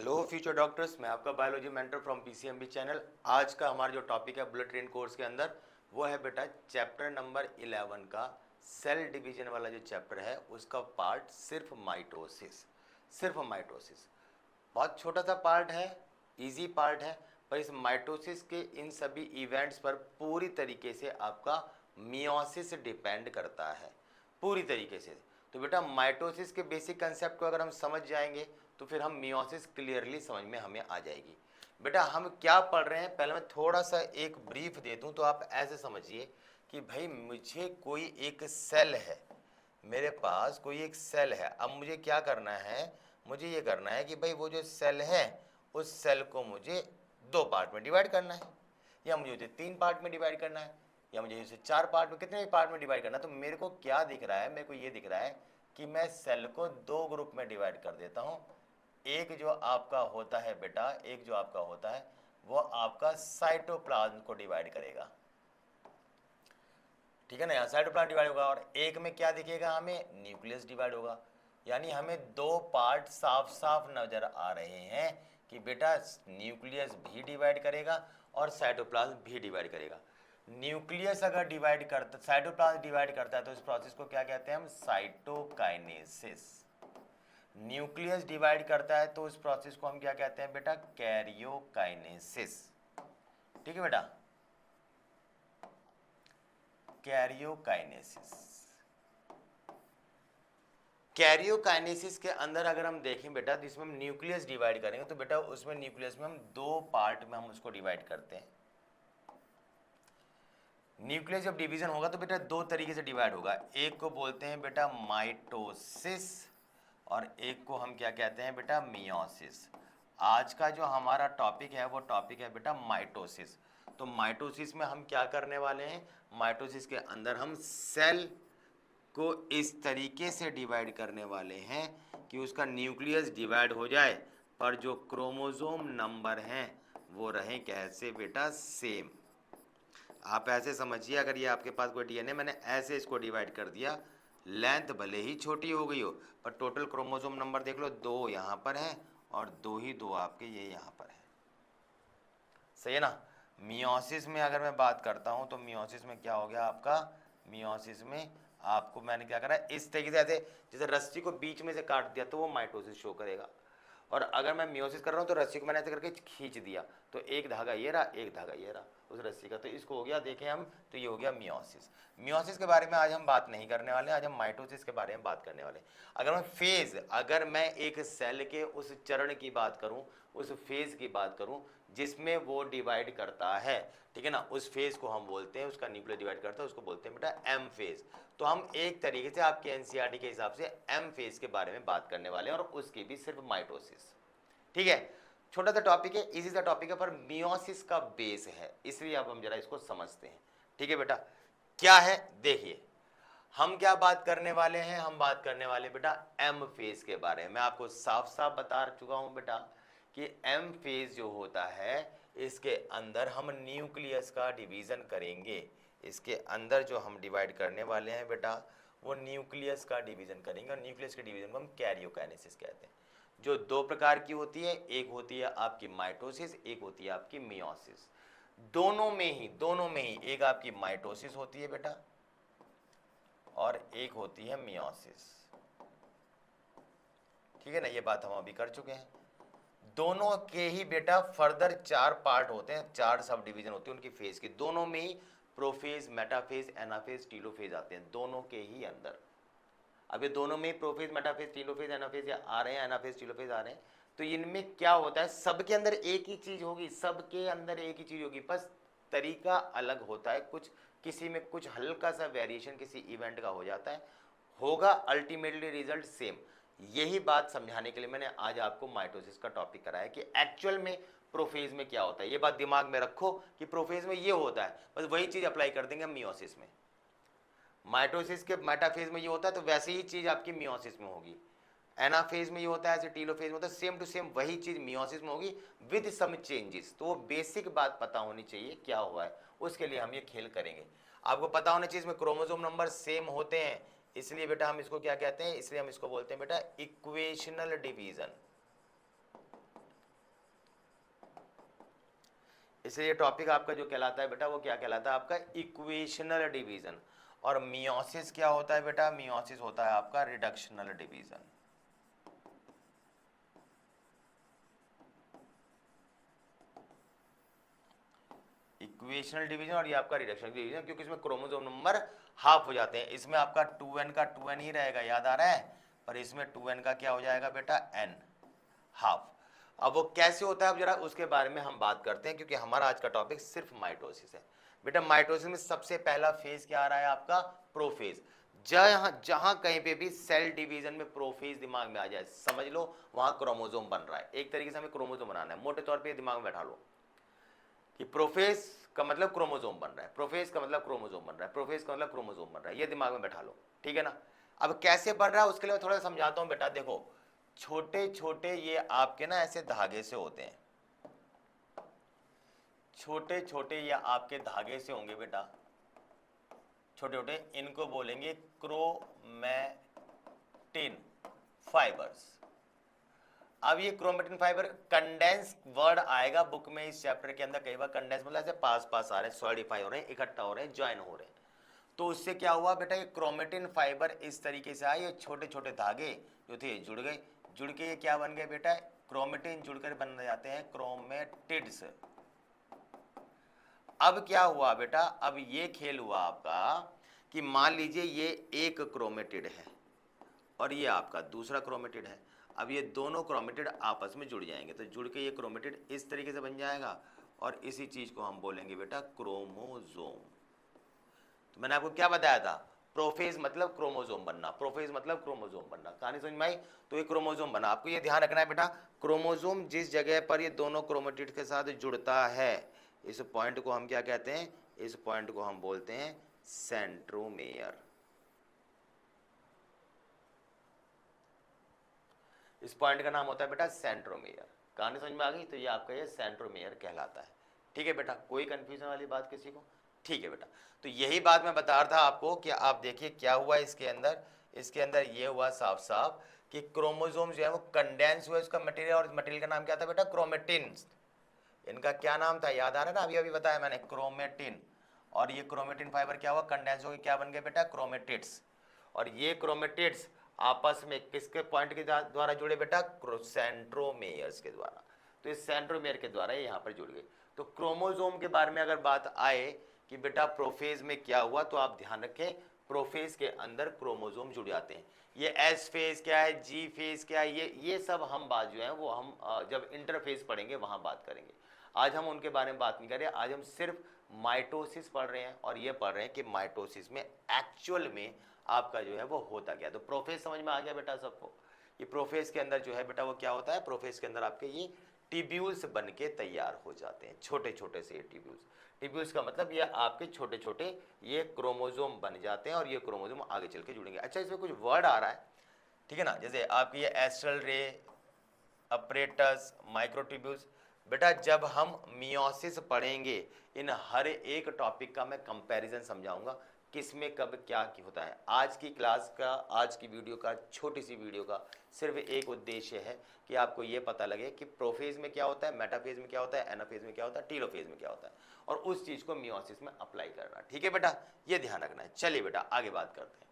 Hello future doctors, मैं आपका biology mentor from PCMB channel. आज का हमारा जो टॉपिक है बुलेट ट्रेन कोर्स के अंदर वो है बेटा चैप्टर नंबर 11 का सेल डिवीजन वाला जो चैप्टर है उसका पार्ट सिर्फ माइटोसिस। बहुत छोटा सा पार्ट है, इजी पार्ट है, पर इस माइटोसिस के इन सभी इवेंट्स पर पूरी तरीके से आपका मियोसिस डिपेंड करता है, पूरी तरीके से। तो बेटा माइटोसिस के बेसिक कंसेप्ट को अगर हम समझ जाएंगे तो फिर हम मियोसिस क्लियरली समझ में हमें आ जाएगी। बेटा हम क्या पढ़ रहे हैं, पहले मैं थोड़ा सा एक ब्रीफ दे दूं तो आप ऐसे समझिए कि भाई मुझे कोई एक सेल है, मेरे पास कोई एक सेल है। अब मुझे क्या करना है, मुझे ये करना है कि भाई वो जो सेल है उस सेल को मुझे दो पार्ट में डिवाइड करना है, या मुझे उसे तीन पार्ट में डिवाइड करना है, या मुझे इसे चार पार्ट में, कितने भी पार्ट में डिवाइड करना है। तो मेरे को क्या दिख रहा है, मेरे को ये दिख रहा है कि मैं सेल को दो ग्रुप में डिवाइड कर देता हूँ। एक जो आपका होता है बेटा, एक जो आपका होता है वो आपका साइटोप्लाज्म को डिवाइड करेगा, ठीक है ना। यहाँ साइटोप्लाज्म डिवाइड होगा और एक में क्या दिखेगा, हमें न्यूक्लियस डिवाइड होगा। यानी हमें दो पार्ट साफ साफ नजर आ रहे हैं कि बेटा न्यूक्लियस भी डिवाइड करेगा और साइटोप्लाज्म भी डिवाइड करेगा। न्यूक्लियस अगर डिवाइड करता, साइटोप्लाज्म डिवाइड करता है तो इस प्रोसेस को क्या कहते हैं हम, साइटोकाइनेसिस। न्यूक्लियस डिवाइड करता है तो उस प्रोसेस को हम क्या कहते हैं बेटा, कैरियोकाइनेसिस। ठीक है बेटा, कैरियोकाइनेसिस। कैरियोकाइनेसिस के अंदर अगर हम देखें बेटा तो इसमें हम न्यूक्लियस डिवाइड करेंगे तो बेटा उसमें न्यूक्लियस में हम दो पार्ट में हम उसको डिवाइड करते हैं। न्यूक्लियस जब डिवीजन होगा तो बेटा दो तरीके से डिवाइड होगा, एक को बोलते हैं बेटा माइटोसिस और एक को हम क्या कहते हैं बेटा, मियोसिस। आज का जो हमारा टॉपिक है वो टॉपिक है बेटा माइटोसिस। तो माइटोसिस में हम क्या करने वाले हैं, माइटोसिस के अंदर हम सेल को इस तरीके से डिवाइड करने वाले हैं कि उसका न्यूक्लियस डिवाइड हो जाए पर जो क्रोमोसोम नंबर हैं वो रहें कैसे बेटा, सेम। आप ऐसे समझिए, अगर ये आपके पास कोई डीएनए, मैंने ऐसे इसको डिवाइड कर दिया, लेंथ भले ही छोटी हो गई हो पर टोटल क्रोमोसोम नंबर देख लो, दो यहाँ पर है और दो ही दो आपके ये यहाँ पर है, सही है ना। मियोसिस में अगर मैं बात करता हूँ तो मियोसिस में क्या हो गया आपका, मियोसिस में आपको मैंने क्या करा, इस तरीके से ऐसे जैसे रस्सी को बीच में से काट दिया तो वो माइटोसिस शो करेगा। और अगर मैं मियोसिस कर रहा हूँ तो रस्सी को मैंने ऐसे करके खींच दिया तो एक धागा ये रहा, एक धागा ये रहा उस रस्सी का, तो इसको हो गया, देखें हम, तो ये हो गया मियोसिस। मियोसिस के बारे में आज हम बात नहीं करने वाले हैं, आज हम माइटोसिस के बारे में बात करने वाले हैं। अगर मैं फेज, अगर मैं एक सेल के उस चरण की बात करूं, उस फेज की बात करूं जिसमें वो डिवाइड करता है, ठीक है ना, उस फेज को हम बोलते हैं, उसका न्यूक्लियस डिवाइड करता है उसको बोलते हैं बेटा एम फेज। तो हम एक तरीके से आपके एनसीईआरटी के हिसाब से एम फेज के बारे में बात करने वाले हैं और उसकी भी सिर्फ माइटोसिस। ठीक है, छोटा सा टॉपिक है, इजी सा टॉपिक है, पर मियोसिस का बेस है, इसलिए अब हम जरा इसको समझते हैं। ठीक है बेटा, क्या है देखिए, हम क्या बात करने वाले हैं, हम बात करने वाले बेटा एम फेज के बारे में। मैं आपको साफ साफ बता चुका हूं बेटा कि एम फेज जो होता है इसके अंदर हम न्यूक्लियस का डिवीजन करेंगे। इसके अंदर जो हम डिवाइड करने वाले हैं बेटा वो न्यूक्लियस का डिवीजन करेंगे और न्यूक्लियस के डिवीजन को हम कैरियोकाइनेसिस कहते हैं। जो दो प्रकार की होती है, एक होती है आपकी माइटोसिस, एक होती है आपकी मियोसिस। दोनों में ही एक आपकी माइटोसिस होती है बेटा और एक होती है मियोसिस। ठीक है ना, ये बात हम अभी कर चुके हैं। दोनों के ही बेटा फर्दर चार पार्ट होते हैं, चार सब डिवीजन होते हैं उनकी फेज की। दोनों में ही प्रोफेज, मेटाफेज, एनाफेज, टीलोफेज आते हैं, दोनों के ही अंदर। अब ये दोनों में प्रोफेज, मेटाफेज, टीलोफेज, एनाफेज आ रहे हैं, एनाफेज, टीलोफेज आ रहे हैं, तो इनमें क्या होता है, सबके अंदर एक ही चीज होगी, सबके अंदर एक ही चीज होगी, बस तरीका अलग होता है, कुछ किसी में कुछ हल्का सा वेरिएशन किसी इवेंट का हो जाता है, होगा अल्टीमेटली रिजल्ट सेम। यही बात समझाने के लिए मैंने आज आपको माइटोसिस का टॉपिक कराया कि एक्चुअल में प्रोफेज में क्या होता है। ये बात दिमाग में रखो कि प्रोफेज में ये होता है, बस वही चीज अप्लाई कर देंगे मियोसिस में। माइटोसिस के मेटाफेज में ये होता है तो वैसे ही चीज आपकी मियोसिस में होगी। एनाफेज में ये होता है, ऐसे टीलोफेज में होता है, सेम टू सेम वही चीज मियोसिस में होगी विद सम चेंजेस। तो वो बेसिक बात पता होनी चाहिए क्या हुआ है, उसके लिए हम ये खेल करेंगे। आपको पता होना चाहिए इसमें क्रोमोसोम नंबर सेम होते हैं, इसलिए बेटा हम इसको क्या कहते हैं, इसलिए हम इसको बोलते हैं बेटा इक्वेशनल डिवीजन। इसलिए ये टॉपिक आपका जो कहलाता है बेटा वो क्या कहलाता है आपका इक्वेशनल डिवीजन। और मियोसिस क्या होता है बेटा, मियोसिस होता है आपका रिडक्शनल डिवीजन। इक्वेशनल डिवीजन और ये आपका रिडक्शनल डिवीजन, क्योंकि इसमें क्रोमोसोम नंबर हाफ हो जाते हैं। इसमें आपका 2n का 2n ही रहेगा, याद आ रहा है, पर इसमें 2n का क्या हो जाएगा बेटा, n हाफ। अब वो कैसे होता है अब जरा उसके बारे में हम बात करते हैं, क्योंकि हमारा आज का टॉपिक सिर्फ माइटोसिस है। बेटा माइटोसिस में सबसे पहला फेज क्या आ रहा है आपका, प्रोफेज। जहां जहां कहीं पे भी सेल डिवीजन में प्रोफेज दिमाग में आ जाए, समझ लो वहां क्रोमोसोम बन रहा है। एक तरीके से हमें क्रोमोसोम बनाना है, मोटे तौर पे दिमाग में बैठा लो कि प्रोफेज का मतलब क्रोमोसोम बन रहा है, प्रोफेज का मतलब क्रोमोसोम बन रहा है, प्रोफेज का मतलब क्रोमोसोम बन रहा है, ये दिमाग में बैठा लो, ठीक है ना। अब कैसे बन रहा है उसके लिए मैं थोड़ा समझाता हूं बेटा। देखो छोटे छोटे ये आपके ना ऐसे धागे से होते हैं, छोटे छोटे ये आपके धागे से होंगे बेटा, छोटे छोटे, इनको बोलेंगे क्रोमैटिन फाइबर्स। अब ये क्रोमेटिन फाइबर, कंडेंस वर्ड आएगा बुक में इस चैप्टर के अंदर कई बार। कंडेंस मतलब ऐसे पास पास आ रहे हैं, सॉलिडिफाई हो रहे हैं, इकट्ठा हो रहे हैं, ज्वाइन हो रहे हैं। तो उससे क्या हुआ बेटा, ये क्रोमेटिन फाइबर इस तरीके से आए, ये छोटे छोटे धागे जो थे जुड़ गए, जुड़ के ये क्या बन गए बेटा, क्रोमेटिन जुड़कर बन जाते हैं क्रोमेटिड्स। अब क्या हुआ बेटा, अब ये खेल हुआ आपका कि मान लीजिए ये एक क्रोमेटिड है और ये आपका दूसरा क्रोमेटिड है। अब ये दोनों क्रोमेटिड आपस में जुड़ जाएंगे, तो जुड़ के ये क्रोमेटिड इस तरीके से बन जाएगा और इसी चीज को हम बोलेंगे बेटा क्रोमोसोम। तो मैंने आपको क्या बताया था, प्रोफेज मतलब क्रोमोसोम बनना, प्रोफेज मतलब क्रोमोसोम बनना, कहानी समझ में आई। तो ये क्रोमोसोम बना, आपको ये ध्यान रखना है बेटा, क्रोमोसोम जिस जगह पर ये दोनों क्रोमेटिड के साथ जुड़ता है, इस पॉइंट को हम क्या कहते हैं, इस पॉइंट को हम बोलते हैं सेंट्रोमेयर। इस पॉइंट का नाम होता है बेटा सेंट्रोमेयर। कहानी समझ में आ गई, तो ये आपका ये सेंट्रोमेयर कहलाता है, ठीक है बेटा। कोई कंफ्यूजन वाली बात किसी को, ठीक है बेटा। तो यही बात मैं बता रहा था आपको कि आप देखिए क्या हुआ इसके अंदर, इसके अंदर ये हुआ साफ साफ कि क्रोमोसोम जो है वो कंडेंस हुआ, इसका मटेरियल, और मटेरियल का नाम क्या था बेटा, क्रोमेटिन। इनका क्या नाम था, याद आ रहा है ना, अभी अभी बताया मैंने, क्रोमेटिन। और ये क्रोमेटिन फाइबर क्या हुआ, कंडेंस हो गया, क्या बन गए बेटा, क्रोमेटिड्स। और ये क्रोमेटिड्स आपस में किसके पॉइंट के द्वारा जुड़े बेटा, सेंट्रोमेयर्स के द्वारा। तो इस सेंट्रोमेयर के द्वारा ये यहाँ पर जुड़ गए। तो क्रोमोसोम के बारे में अगर बात आए कि बेटा प्रोफेज में क्या हुआ, तो आप ध्यान रखें प्रोफेज के अंदर क्रोमोसोम जुड़ जाते हैं। ये एस फेज क्या है, जी फेज क्या है, ये सब हम बात जो है वो हम जब इंटरफेज पढ़ेंगे वहां बात करेंगे। आज हम उनके बारे में बात नहीं कर रहे, आज हम सिर्फ माइटोसिस पढ़ रहे हैं और ये पढ़ रहे हैं कि माइटोसिस में एक्चुअल में आपका जो है वो होता क्या। तो प्रोफेज समझ में आ गया बेटा सबको। ये प्रोफेज के अंदर जो है बेटा वो क्या होता है, प्रोफेज के अंदर आपके ये टिब्यूल्स बन के तैयार हो जाते हैं, छोटे छोटे से ये टिब्यूल्स। टिब्यूल्स का मतलब ये आपके छोटे छोटे ये क्रोमोसोम बन जाते हैं और ये क्रोमोसोम आगे चल के जुड़ेंगे। अच्छा इसमें कुछ वर्ड आ रहा है, ठीक है ना, जैसे आपकी ये एस्ट्रल रे, अपरेटस, माइक्रोट्यूब्यूल्स। बेटा जब हम मियोसिस पढ़ेंगे इन हर एक टॉपिक का मैं कंपैरिजन समझाऊंगा, किसमें कब क्या होता है। आज की क्लास का, आज की वीडियो का, छोटी सी वीडियो का सिर्फ एक उद्देश्य है कि आपको ये पता लगे कि प्रोफेज में क्या होता है, मेटाफेज में क्या होता है, एनाफेज में क्या होता है, टीलोफेज में क्या होता है, और उस चीज को मियोसिस में अप्लाई करना, ठीक है बेटा, ये ध्यान रखना है। चलिए बेटा आगे बात करते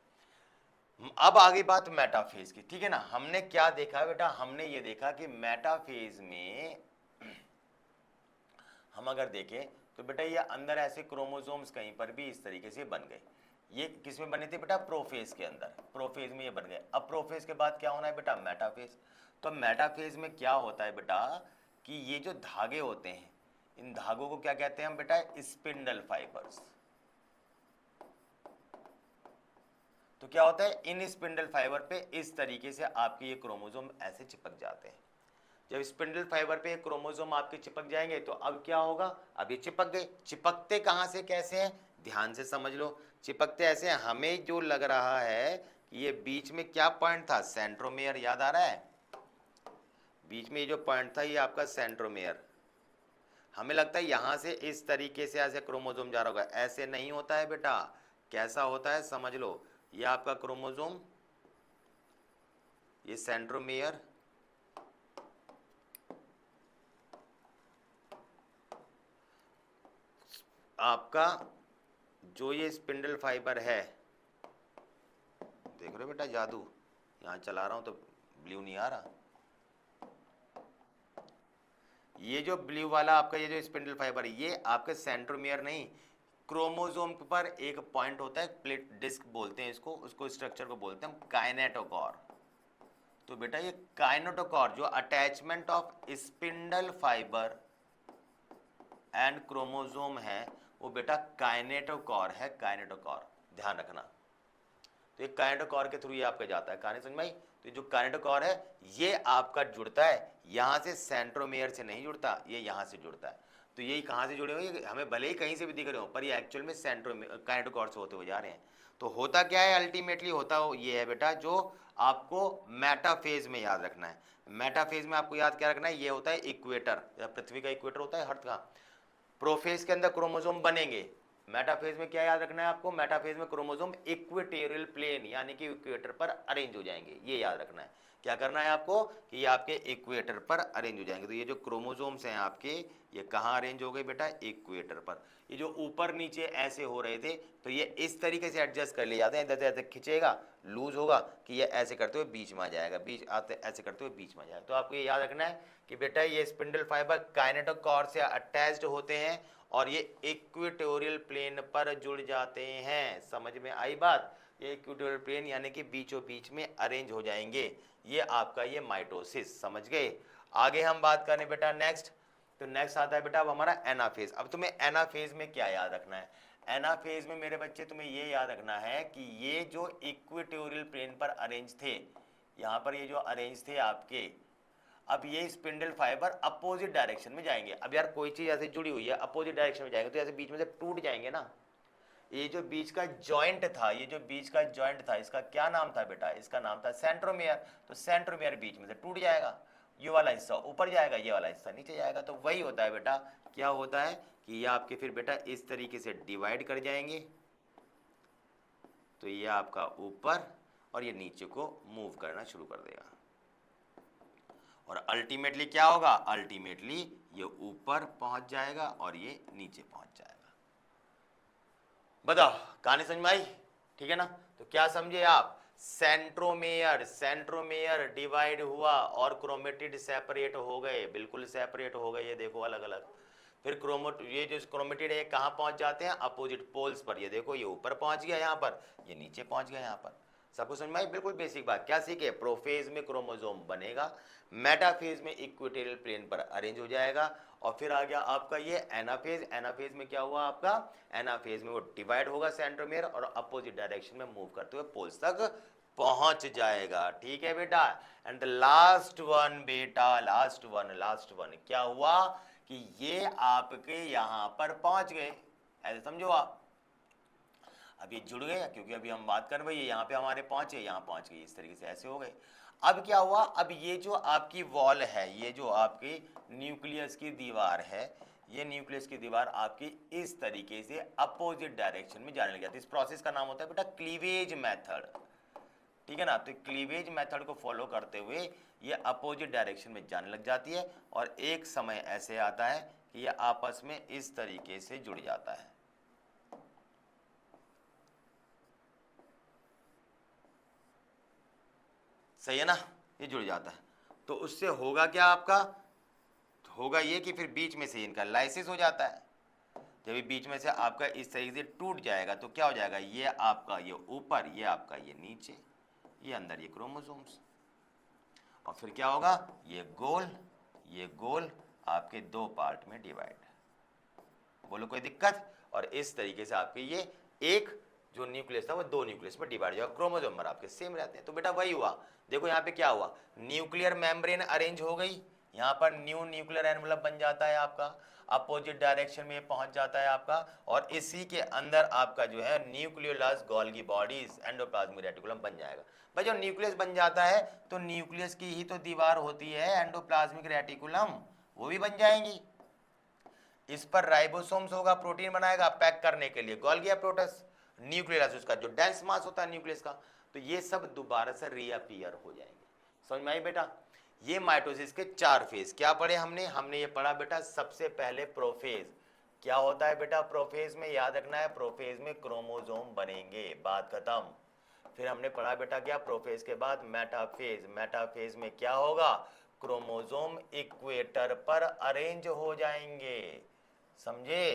हैं। अब आगे बात मेटाफेज की, ठीक है ना। हमने क्या देखा बेटा, हमने ये देखा कि मेटाफेज में हम अगर देखें तो बेटा ये अंदर ऐसे क्रोमोसोम्स कहीं पर भी इस तरीके से बन गए। ये किसमें बने थे बेटा, प्रोफेज के अंदर, प्रोफेज में ये बन गए। अब प्रोफेज के बाद क्या होना है बेटा, मेटाफेज। तो मेटाफेज में क्या होता है बेटा कि ये जो धागे होते हैं, इन धागों को क्या कहते हैं हम बेटा, स्पिंडल फाइबर्स। तो क्या होता है, इन स्पिंडल फाइबर पे इस तरीके से आपके ये क्रोमोसोम ऐसे चिपक जाते हैं। जब स्पिंडल फाइबर पे क्रोमोसोम आपके चिपक जाएंगे तो अब क्या होगा, अब ये चिपक गए। चिपकते कहां से कैसे हैं, ध्यान से समझ लो। चिपकते ऐसे हैं, हमें जो लग रहा है कि ये बीच में क्या पॉइंट था, सेंट्रोमेयर, याद आ रहा है, बीच में ये जो पॉइंट था ये आपका सेंट्रोमेयर। हमें लगता है यहां से इस तरीके से ऐसे क्रोमोसोम जा रहा होगा, ऐसे नहीं होता है बेटा। कैसा होता है समझ लो, ये आपका क्रोमोसोम, ये सेंट्रोमेयर, आपका जो ये स्पिंडल फाइबर है, देख रहे हो बेटा जादू, यहाँ चला रहा हूं तो ब्लू नहीं आ रहा। ये जो ब्लू वाला आपका ये जो स्पिंडल फाइबर है, ये आपके सेंट्रोमियर नहीं, क्रोमोसोम पर एक पॉइंट होता है, प्लेट डिस्क बोलते हैं इसको, उसको स्ट्रक्चर को बोलते हैं हम काइनेटोकोर। तो बेटा ये काइनेटोकोर जो attachment of spindle fibre and chromosome है, वो बेटा काइनेटोकोर है, काइनेटोकोर, ध्यान रखना। तो ये काइनेटोकोर के थ्रू ये आपका जाता है, कहानी समझ में आई। तो ये जो काइनेटोकोर है ये आपका जुड़ता है यहाँ से, सेंट्रोमेयर से नहीं जुड़ता, ये यहाँ से जुड़ता है। तो यही कहाँ से जुड़े हुए, हमें भले ही कहीं से भी दिख रहे हो, पर ये एक्चुअल में काइनेटोकोर से होते हुए जा रहे हैं। तो होता क्या है अल्टीमेटली, होता ये है बेटा जो आपको मेटाफेज में याद रखना है। मेटाफेज में आपको याद क्या रखना है, ये होता है इक्वेटर, पृथ्वी का इक्वेटर होता है अर्थ का। प्रोफेज के अंदर क्रोमोसोम बनेंगे, मेटाफेज में क्या याद रखना है आपको, मेटाफेज में क्रोमोसोम इक्वेटोरियल प्लेन यानी कि इक्वेटर पर अरेंज हो जाएंगे, ये याद रखना है। क्या करना है आपको कि ये आपके इक्वेटर पर अरेंज हो जाएंगे। तो ये जो क्रोमोसोम्स हैं आपके, ये कहाँ अरेंज हो गए बेटा, इक्वेटर पर। ये जो ऊपर नीचे ऐसे हो रहे थे, तो ये इस तरीके से एडजस्ट कर लिए जाते हैं, इधर ऐसे खिंचेगा, लूज होगा, कि ये ऐसे करते हुए बीच में आ जाएगा, बीच आते ऐसे करते हुए बीच में आ जाएगा। तो आपको ये याद रखना है कि बेटा ये स्पिंडल फाइबर काइनेटोकोर से अटैच्ड होते हैं और ये इक्वेटोरियल प्लेन पर जुड़ जाते हैं। समझ में आई बात, ये इक्वेटोरियल प्लेन यानी कि बीचों बीच में अरेंज हो जाएंगे। ये आपका ये माइटोसिस, समझ गए। आगे हम बात करें बेटा नेक्स्ट, तो नेक्स्ट आता है बेटा अब हमारा एनाफेज। अब तुम्हें एनाफेज में क्या याद रखना है, एनाफेज में मेरे बच्चे तुम्हें ये याद रखना है कि ये जो इक्वेटोरियल प्लेन पर अरेंज थे, यहाँ पर ये जो अरेंज थे आपके, अब ये स्पिंडल फाइबर अपोजिट डायरेक्शन में जाएंगे। अब यार कोई चीज ऐसे जुड़ी हुई है अपोजिट डायरेक्शन में जाएंगे तो ऐसे बीच में से टूट जाएंगे ना। ये जो बीच का जॉइंट था, ये जो बीच का जॉइंट था, इसका क्या नाम था बेटा, इसका नाम था सेंट्रोमियर। तो सेंट्रोमियर बीच में से टूट जाएगा, ये वाला हिस्सा ऊपर जाएगा, ये वाला हिस्सा नीचे जाएगा। तो वही होता है बेटा, क्या होता है कि ये आपके फिर बेटा इस तरीके से डिवाइड कर जाएंगे। तो ये आपका ऊपर और ये नीचे को मूव करना शुरू कर देगा और अल्टीमेटली क्या होगा, अल्टीमेटली ये ऊपर पहुंच जाएगा और ये नीचे पहुंच जाएगा। बताओ कहानी समझ में आई, ठीक है ना। तो क्या समझे आप, सेंट्रोमेयर, सेंट्रोमेयर डिवाइड हुआ और क्रोमेटिड सेपरेट हो गए, बिल्कुल सेपरेट हो गए, ये देखो अलग अलग। फिर ये जो क्रोमेटिड है कहाँ पहुंच जाते हैं, अपोजिट पोल्स पर। ये देखो ये ऊपर पहुंच गया यहाँ पर, ये नीचे पहुंच गया यहाँ पर। सबको समझ में आई, बिल्कुल बेसिक बात। क्या सीखे, प्रोफेज में क्रोमोसोम बनेगा, मेटाफेज में इक्वेटोरियल प्लेन पर अरेंज हो जाएगा, और फिर आ गया आपका ये एनाफेज। एनाफेज में क्या हुआ आपका, एनाफेज में वो डिवाइड होगा सेंट्रोमेयर और अपोजिट डायरेक्शन में मूव करते हुए पोल्स तक पहुंच जाएगा। ठीक है बेटा। एंड द लास्ट वन बेटा, लास्ट वन क्या हुआ कि ये आपके यहां पर पहुंच गए, ऐसे समझो आप। अब ये जुड़ गए क्योंकि अभी हम बात कर रहे हैं, यहाँ पे हमारे पहुंचे, यहाँ पहुंच गए, इस तरीके से ऐसे हो गए। अब क्या हुआ, अब ये जो आपकी वॉल है, ये जो आपकी न्यूक्लियस की दीवार है, ये न्यूक्लियस की दीवार आपकी इस तरीके से अपोजिट डायरेक्शन में जाने लग जाती है। इस प्रोसेस का नाम होता है बेटा क्लीवेज मेथड, ठीक है ना। तो क्लीवेज मेथड को फॉलो करते हुए ये अपोजिट डायरेक्शन में जाने लग जाती है और एक समय ऐसे आता है कि ये आपस में इस तरीके से जुड़ जाता है। सही है ना, ये जुड़ जाता है। तो उससे होगा क्या आपका, होगा ये कि फिर बीच में से इनका लाइसिस हो जाता है। जब ये बीच में से आपका इस तरीके से टूट जाएगा तो क्या हो जाएगा, ये आपका ये ऊपर, ये आपका ये नीचे, ये अंदर ये क्रोमोसोम्स, और फिर क्या होगा, ये गोल आपके दो पार्ट में डिवाइड। बोलो कोई दिक्कत। और इस तरीके से आपके ये एक जो न्यूक्लियस था वो दो न्यूक्लियस में डिवाइड हो जाएगा, क्रोमोसोम नंबर आपके सेम रहते हैं। तो बेटा वही हुआ, देखो यहाँ पे क्या हुआ, न्यूक्लियर मेम्ब्रेन अरेंज हो गई, यहाँ पर न्यू न्यूक्लियर एनवलप बन जाता है आपका, अपोजिट डायरेक्शन में पहुंच जाता है आपका, और इसी के अंदर आपका जो है nucleolus Golgi bodies endoplasmic reticulum बन जाएगा। भाई जब न्यूक्लियस बन जाता है तो न्यूक्लियस की ही तो दीवार होती है एंडोप्लाज्मिक रेटिकुलम, वो भी बन जाएंगी। इस पर राइबोसोम्स होगा, प्रोटीन बनाएगा पैक करने के लिए, गोल्गी अप्रोटस, न्यूक्लियस उसका जो डेंस मास होता है न्यूक्लियस का, तो ये सब दोबारा से रीअपीयर हो जाएंगे। समझ में आई बेटा। ये माइटोसिस के चार फेज क्या पढ़े हमने ये पढ़ा बेटा, सबसे पहले प्रोफेज, क्या होता है बेटा प्रोफेज में, याद रखना है, प्रोफेज में क्रोमोसोम बनेंगे, बात खत्म। फिर हमने पढ़ा बेटा क्या, प्रोफेज के बाद मेटाफेज, मेटाफेज में क्या होगा, क्रोमोसोम इक्वेटर पर अरेंज हो जाएंगे, समझे।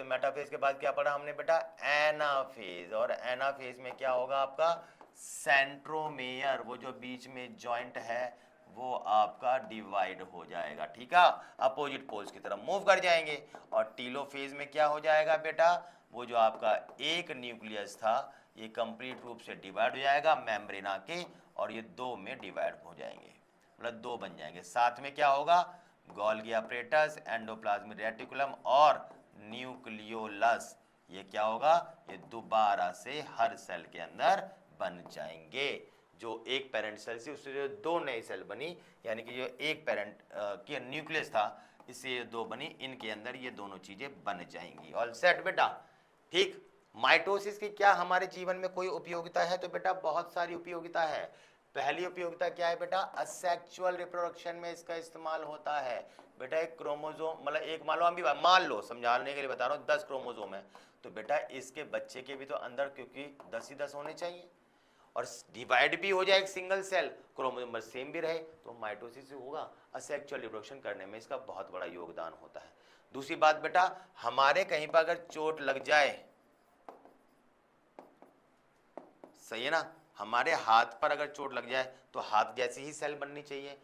मेटाफेज के बाद क्या पढ़ा हमने बेटा, एनाफेज, और एनाफेज में क्या होगा आपका, सेंट्रोमेयर, वो जो बीच में जॉइंट है वो आपका डिवाइड हो जाएगा, ठीक है, अपोजिट पोल्स की तरफ मूव कर जाएंगे। और टीलोफेज में क्या हो जाएगा बेटा, वो जो आपका एक न्यूक्लियस था ये कंप्लीट रूप से डिवाइड हो जाएगा मेम्ब्रेना के, और ये दो में डिवाइड हो जाएंगे, मतलब दो बन जाएंगे। साथ में क्या होगा, गोल्गी अपरेटस, एंडोप्लाज्मिक रेटिकुलम और न्यूक्लियोलस, ये क्या होगा, ये दोबारा से हर सेल के अंदर बन जाएंगे। जो एक पेरेंट सेल से उससे जो दो नई सेल बनी, यानी कि जो एक पेरेंट की न्यूक्लियस था इससे ये दो बनी, इनके अंदर ये दोनों चीजें बन जाएंगी। ऑल सेट बेटा, ठीक। माइटोसिस की क्या हमारे जीवन में कोई उपयोगिता है, तो बेटा बहुत सारी उपयोगिता है। पहली उपयोगिता क्या है बेटा, असेक्सुअल रिप्रोडक्शन में इसका इस्तेमाल होता है। बेटा एक क्रोमोसोम, मतलब एक मान लो, हम भी मान लो समझाने के लिए बता रहा हूँ 10 क्रोमोसोम है, तो बेटा इसके बच्चे के भी तो अंदर क्योंकि 10 ही 10 होने चाहिए, और डिवाइड भी हो जाए एक सिंगल सेल, क्रोमोसोम सेम भी रहे, तो माइटोसिस होगा। असेक्सुअल रिप्रोडक्शन करने में इसका बहुत बड़ा योगदान होता है। दूसरी बात बेटा, हमारे कहीं पर अगर चोट लग जाए, सही है ना, हमारे हाथ पर अगर चोट लग जाए तो हाथ जैसी ही सेल बननी चाहिए,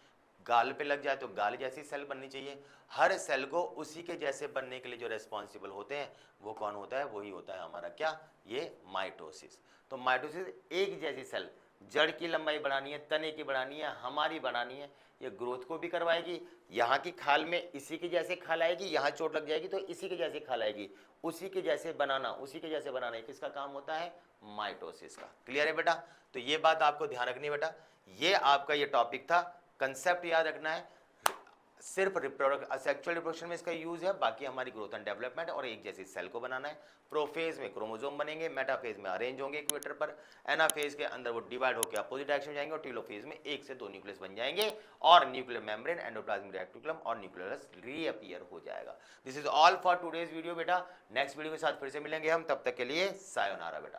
गाल पे लग जाए तो गाल जैसी सेल बननी चाहिए। हर सेल को उसी के जैसे बनने के लिए जो रेस्पॉन्सिबल होते हैं वो कौन होता है, वही होता है हमारा क्या, ये माइटोसिस। तो माइटोसिस एक जैसी सेल, जड़ की लंबाई बढ़ानी है, तने की बढ़ानी है, हमारी बढ़ानी है, ये ग्रोथ को भी करवाएगी। यहाँ की खाल में इसी के जैसे खाल आएगी, यहाँ चोट लग जाएगी तो इसी के जैसे खाल आएगी, उसी के जैसे बनाना, उसी के जैसे बनाना, किसका काम होता है, माइटोसिस का। क्लियर है बेटा, तो ये बात आपको ध्यान रखनी है बेटा। ये आपका ये टॉपिक था, कंसेप्ट याद रखना है, सिर्फ सेक्सुअल रिप्रोडक्शन में इसका यूज है, बाकी हमारी ग्रोथ एंड डेवलपमेंट और एक जैसी सेल को बनाना है। प्रोफेज में क्रोमोसोम बनेंगे, मेटाफेज में अरेंज होंगे इक्वेटर पर, एनाफेज के अंदर वो डिवाइड होकर अपोजिट डायरेक्शन में जाएंगे, और टीलोफेज में एक से दो न्यूक्लियस बन जाएंगे, और न्यूक्लियर मेम्ब्रेन, एंडोप्लाज्मिक रेटिकुलम और न्यूक्लियस रीअपीयर हो जाएगा। This is all for today's video बेटा। नेक्स्ट वीडियो के साथ फिर से मिलेंगे हम, तब तक के लिए सायोनारा बेटा।